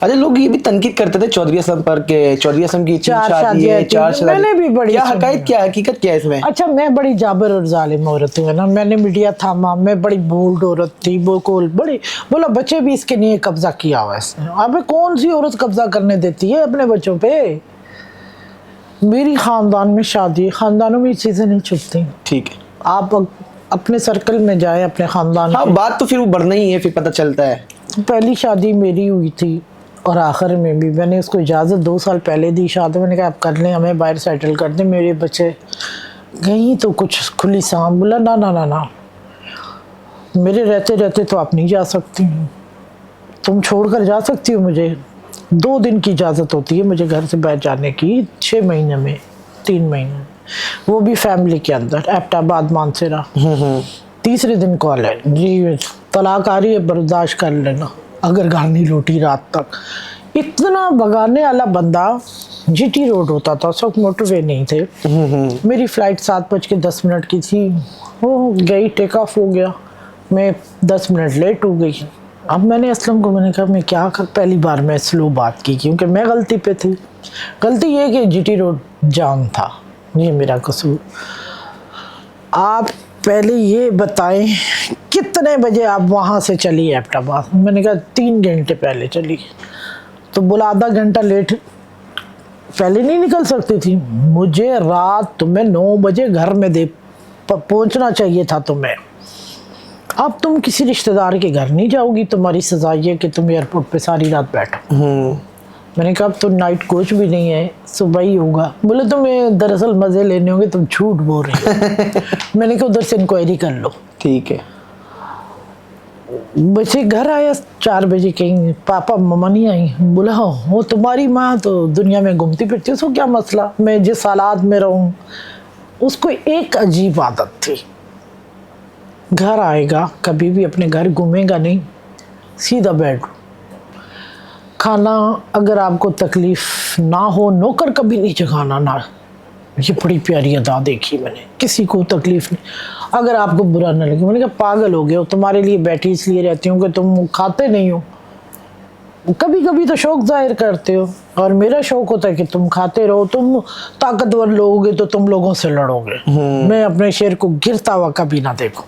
अच्छा, लोग ये भी तनकीद करते थे चौधरी असलम पर के चौधरी असलम की 3 शादी है, 4 शादी। मैंने भी बड़ी क्या हकायत, क्या हकीकत क्या है इसमें? अच्छा, मैं बड़ी जाबिर और जालिम औरत हूँ ना, मैंने मीडिया थामा, मैं बड़ी बोल्ड औरत थी, बोल बड़ी बोला बच्चे भी इसके लिए कब्जा किया हुआ इसने। अबे कौन सी औरत कब्जा करने देती है अपने बच्चों पे? मेरी खानदान में शादी, खानदानों में चीजें नहीं छुपती। ठीक है, आप अपने सर्कल में जाए, अपने खानदान हाँ के। बात तो फिर वो बढ़ना ही है, फिर पता चलता है। पहली शादी मेरी हुई थी और आखिर में भी मैंने उसको इजाज़त 2 साल पहले दी शादी। मैंने कहा आप कर लें, हमें बाहर सेटल कर दें, मेरे बच्चे कहीं तो कुछ खुली सांस। बोला ना ना ना ना, मेरे रहते रहते तो आप नहीं जा सकती, तुम छोड़कर जा सकती हो मुझे? 2 दिन की इजाज़त होती है मुझे घर से बाहर जाने की, 6 महीने में, 3 महीने में, वो भी फैमिली के अंदर, एबटाबाद मानसेरा। तीसरे दिन कॉल है, जी तलाक आ रही है, बर्दाश्त कर लेना, अगर घर नहीं लौटी रात तक। इतना भगाने वाला बंदा। जीटी रोड होता था, सब मोटरवे नहीं थे। मेरी फ्लाइट 7:10 की थी, वो गई, टेक ऑफ हो गया, मैं 10 मिनट लेट हो गई। अब मैंने असलम को मैंने कहा मैं क्या कर, पहली बार मैं स्लो बात की क्योंकि मैं गलती पे थी। गलती ये कि जीटी रोड जाम था, ये मेरा कसूर। आप पहले ये बताएं कितने बजे आप वहाँ से चली एबटाबाद? मैंने कहा 3 घंटे पहले चली। तो बोला आधा घंटा लेट पहले नहीं निकल सकती थी? मुझे रात तुम्हें 9 बजे घर में पहुँचना चाहिए था तुम्हें। अब तुम किसी रिश्तेदार के घर नहीं जाओगी, तुम्हारी सजा ये कि तुम एयरपोर्ट पे सारी रात बैठो। मैंने कहा अब तो नाइट कोच भी नहीं है, सुबह ही होगा। बोले तुम्हें दरअसल मजे लेने होंगे, तुम झूठ बोल रहे हो। मैंने कहा उधर से इंक्वायरी कर लो। ठीक है, बच्चे घर आया 4 बजे, कहीं पापा मम्मा नहीं आई। बोला वो तुम्हारी माँ तो दुनिया में घूमती फिरती, उसको क्या मसला, मैं जिस हालात में रहूँ। उसको एक अजीब आदत थी, घर आएगा कभी भी अपने घर घूमेगा नहीं, सीधा बेड। खाना अगर आपको तकलीफ ना हो, नौकर कभी नहीं जगाना ना। ये बड़ी प्यारी अदा देखी मैंने, किसी को तकलीफ नहीं। अगर आपको बुरा ना लगे, मैंने कहा पागल हो गए हो, तुम्हारे लिए बैठी इसलिए रहती हूँ कि तुम खाते नहीं हो, कभी कभी तो शौक जाहिर करते हो, और मेरा शौक होता है कि तुम खाते रहो। तुम ताकतवर लोगे तो तुम लोगों से लड़ोगे, मैं अपने शेर को गिरता हुआ कभी ना देखूं।